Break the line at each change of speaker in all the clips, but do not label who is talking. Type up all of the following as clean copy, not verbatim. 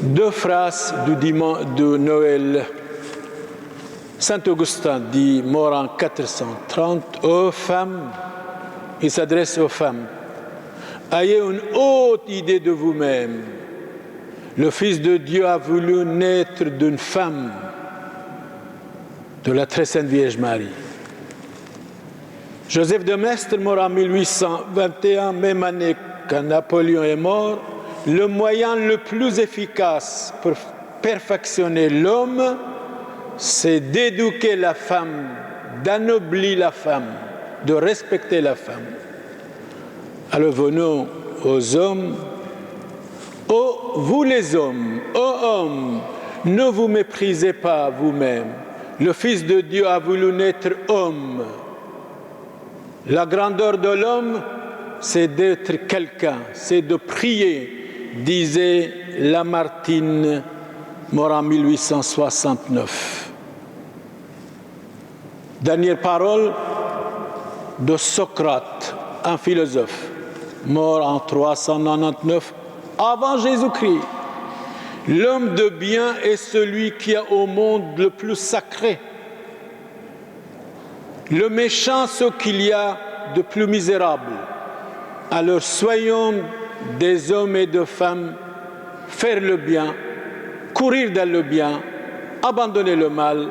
Deux phrases de Noël. Saint Augustin dit, mort en 430, ô femmes, il s'adresse aux femmes, ayez une haute idée de vous-même. Le Fils de Dieu a voulu naître d'une femme, de la très sainte Vierge Marie. Joseph de Maistre, mort en 1821, même année que Napoléon est mort, le moyen le plus efficace pour perfectionner l'homme, c'est d'éduquer la femme, d'anoblir la femme, de respecter la femme. Alors venons aux hommes. Oh, vous les hommes, ô hommes, ne vous méprisez pas vous-même. Le Fils de Dieu a voulu naître homme. La grandeur de l'homme, c'est d'être quelqu'un, c'est de prier, disait Lamartine, mort en 1869. Dernière parole de Socrate, un philosophe, mort en 399 avant Jésus-Christ. L'homme de bien est celui qui a au monde le plus sacré. Le méchant, ce qu'il y a de plus misérable. Alors soyons des hommes et des femmes, faire le bien, courir dans le bien, abandonner le mal.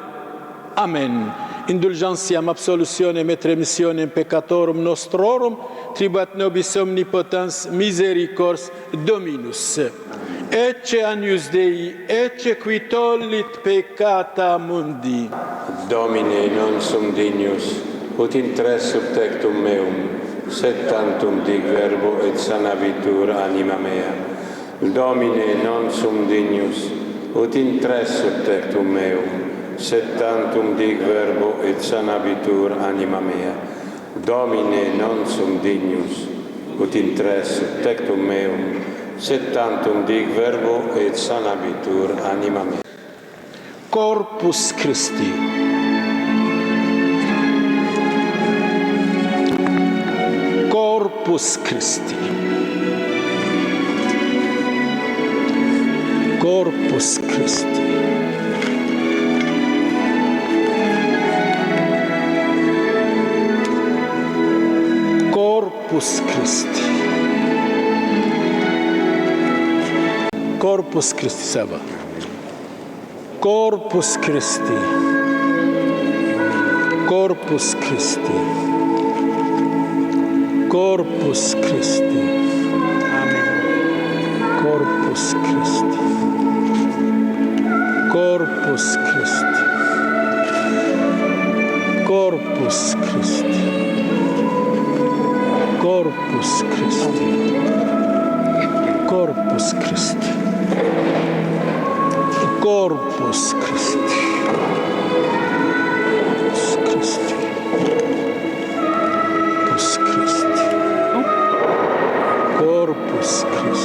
Amen. Indulgentiam absolutionem et remissionem peccatorum nostrorum, tribuat nobis omnipotens misericors Dominus. Ecce agnus Dei, ecce qui tollit peccata mundi.
Domine, non sum dignus, ut intres sub tectum meum, sed tantum dic verbo et sanabitur anima mea. Domine, non sum dignus, ut intres sub tectum meum, sed tantum dic verbo et sanabitur anima mea. Domine, non sum dignus, ut intres sub tectum meum, sed tantum dic verbo et sanabitur anima mea.
Corpus Christi. Corpus Christi. Corpus Christi. Corpus Christi. Corpus Christi, ça va. Corpus Christi. Corpus Christi. Corpus Christi. Amen. Corpus Christi. Corpus Christi. Corpus Christi. Corpus Christi. Corpus Christi. Corpus Christi. Corpus Christi.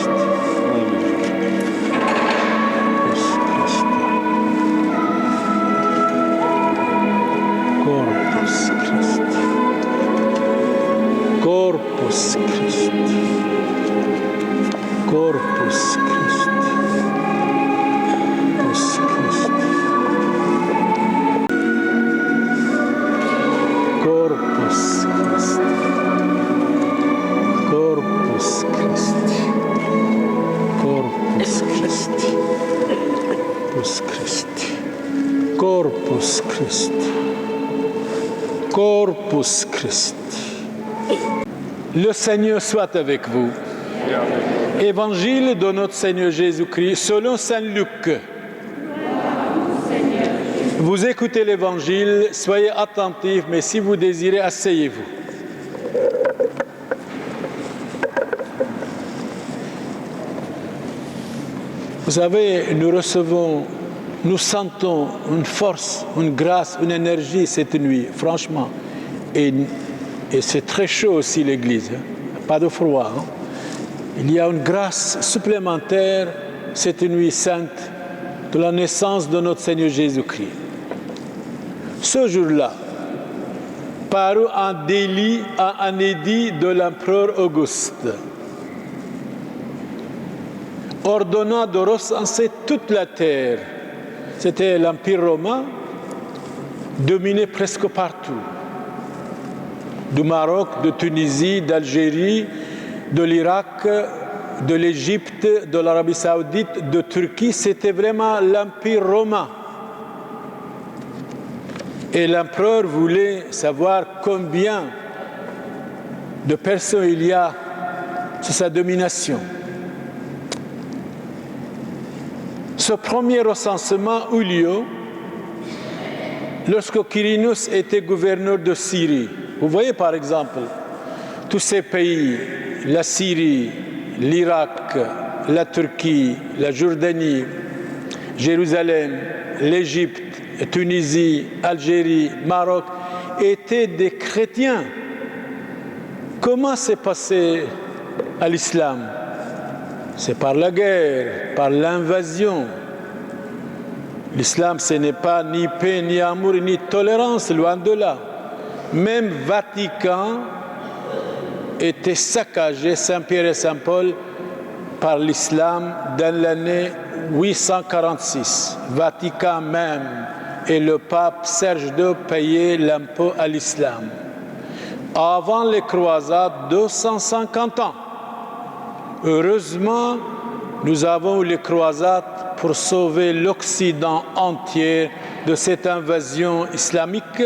Corpus Christi. Corpus Christi. Corpus Christi. Corpus Christi. Corpus Christi. Le Seigneur soit avec vous. Évangile de notre Seigneur Jésus-Christ selon Saint Luc. Vous écoutez l'Évangile, soyez attentifs, mais si vous désirez, asseyez-vous. Vous savez, nous sentons une force, une grâce, une énergie cette nuit, franchement. Et c'est très chaud aussi l'église, hein? Pas de froid. Hein? Il y a une grâce supplémentaire cette nuit sainte de la naissance de notre Seigneur Jésus-Christ. Ce jour-là, parut un édit de l'empereur Auguste. ordonnant de recenser toute la terre. C'était l'Empire romain, dominé presque partout. Du Maroc, de Tunisie, d'Algérie, de l'Irak, de l'Égypte, de l'Arabie saoudite, de Turquie. C'était vraiment l'Empire romain. Et l'empereur voulait savoir combien de personnes il y a sous sa domination. Ce premier recensement eut lieu lorsque Quirinus était gouverneur de Syrie. Vous voyez par exemple tous ces pays, la Syrie, l'Irak, la Turquie, la Jordanie, Jérusalem, l'Égypte, Tunisie, Algérie, Maroc, étaient des chrétiens. Comment s'est passé à l'islam? C'est par la guerre, par l'invasion. L'islam, ce n'est pas ni paix, ni amour, ni tolérance, loin de là. Même Vatican était saccagé, Saint-Pierre et Saint-Paul, par l'islam dans l'année 846. Vatican même et le pape Serge II payaient l'impôt à l'islam. Avant les croisades, 250 ans. Heureusement, nous avons eu les croisades pour sauver l'Occident entier de cette invasion islamique.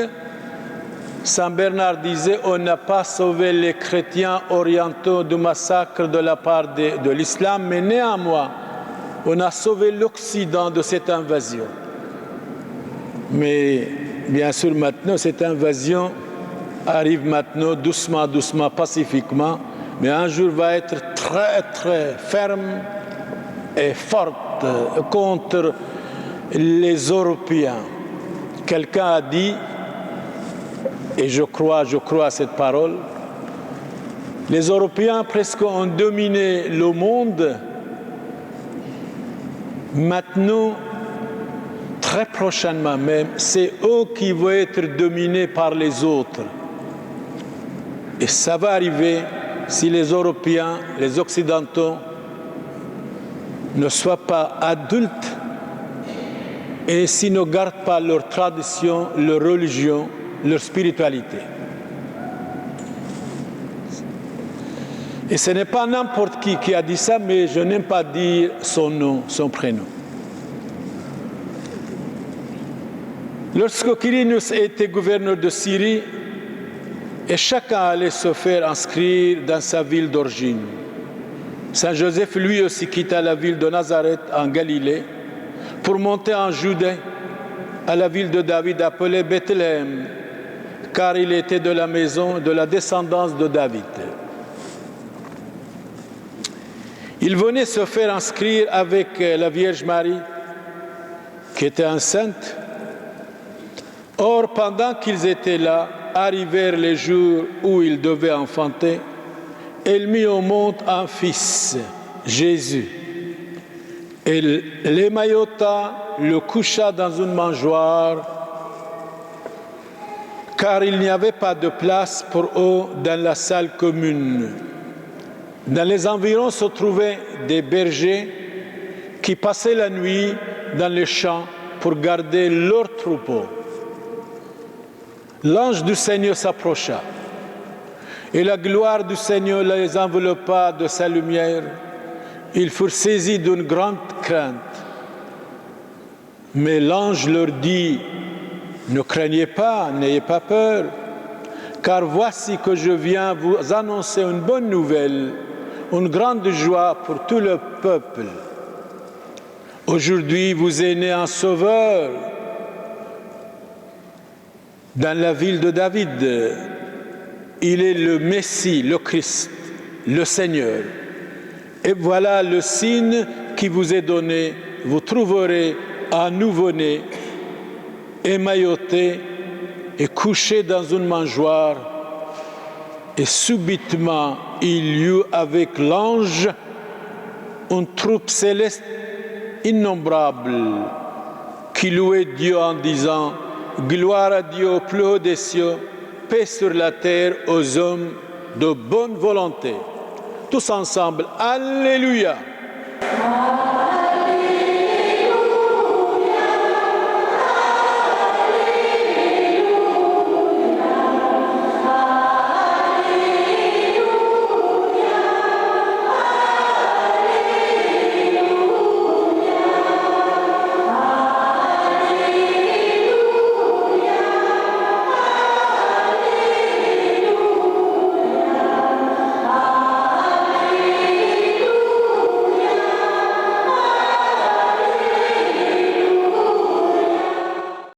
Saint Bernard disait, on n'a pas sauvé les chrétiens orientaux du massacre de la part de l'islam, mais néanmoins, on a sauvé l'Occident de cette invasion. Mais bien sûr, maintenant, cette invasion arrive maintenant doucement, doucement, pacifiquement, mais un jour va être très, très ferme et forte contre les Européens. Quelqu'un a dit, et je crois à cette parole, les Européens presque ont dominé le monde. Maintenant, très prochainement même, c'est eux qui vont être dominés par les autres. Et ça va arriver si les Européens, les Occidentaux, ne soient pas adultes et s'ils ne gardent pas leur tradition, leur religion, leur spiritualité. Et ce n'est pas n'importe qui a dit ça, mais je n'aime pas dire son nom, son prénom. Lorsque Quirinus était gouverneur de Syrie, et chacun allait se faire inscrire dans sa ville d'origine. Saint Joseph, lui aussi, quitta la ville de Nazareth en Galilée pour monter en Judée, à la ville de David appelée Bethléem, car il était de la maison, de la descendance de David. Il venait se faire inscrire avec la Vierge Marie, qui était enceinte. Or, pendant qu'ils étaient là, arrivèrent les jours où il devait enfanter. Elle mit au monde un fils, Jésus. Elle l'émaillota, le coucha dans une mangeoire, car il n'y avait pas de place pour eux dans la salle commune. Dans les environs se trouvaient des bergers qui passaient la nuit dans les champs pour garder leurs troupeaux. L'ange du Seigneur s'approcha, et la gloire du Seigneur les enveloppa de sa lumière. Ils furent saisis d'une grande crainte. Mais l'ange leur dit, « Ne craignez pas, n'ayez pas peur, car voici que je viens vous annoncer une bonne nouvelle, une grande joie pour tout le peuple. Aujourd'hui, vous est né un sauveur dans la ville de David. Il est le Messie, le Christ, le Seigneur. Et voilà le signe qui vous est donné. Vous trouverez un nouveau-né, émailloté et couché dans une mangeoire. Et subitement, il y eut avec l'ange une troupe céleste innombrable qui louait Dieu en disant « Gloire à Dieu au plus haut des cieux, paix sur la terre aux hommes de bonne volonté. » Tous ensemble, Alléluia!